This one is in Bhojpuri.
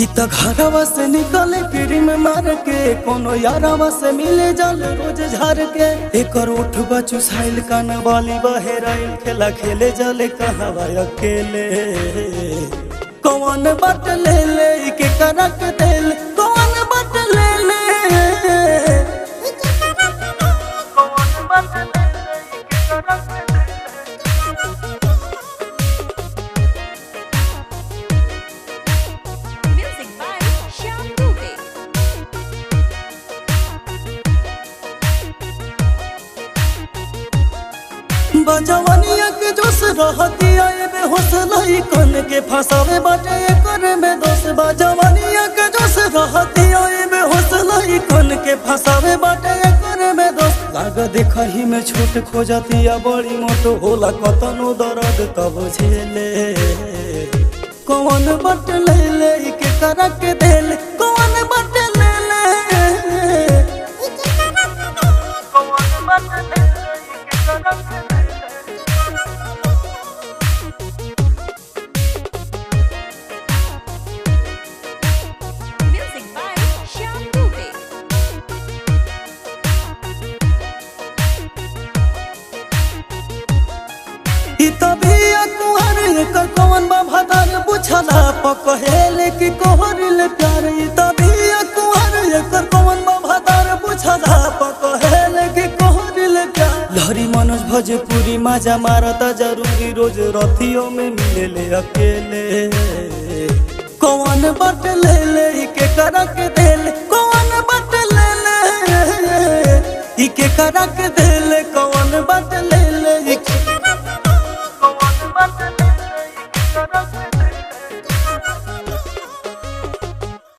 ई त घरवा से निकले क्रीम मार के कोनो यारवा से मिले जल रोज झार के एकर उठबा चुसाइल कान वाली बहेराइल खेला खेले जले कहवा अकेले कौन बट ले ले के करक दिल कौन बट ले ले कौन बट ले ले के करक बजवनिया के जोश रहती आए बेहोश लाई कन के फसावे बाटे करे में दोष बजवनिया के जोश रहती आए बेहोश लाई कन के फसावे बाटे करे में दोष लाग देखही में छोट खो जाती या बड़ी मोटो होला कतनो दर्द तब झेले कौन बट ले ले के करक दिल कौन बट ले ले कौन बट ले ले के करक कौन बाधार बुझला पकहेले कि कोहरिल प्यार तबिया कुहर एकर कौन बाधार बुझला पकहेले कि कोहरिल प्यार लहरी मनोज भोजपुरी मजा मारता जरूरी रोज रथियों में मिले अकेले कौन बट ले ले के करक दिल कौन बट ले ले के करक दिल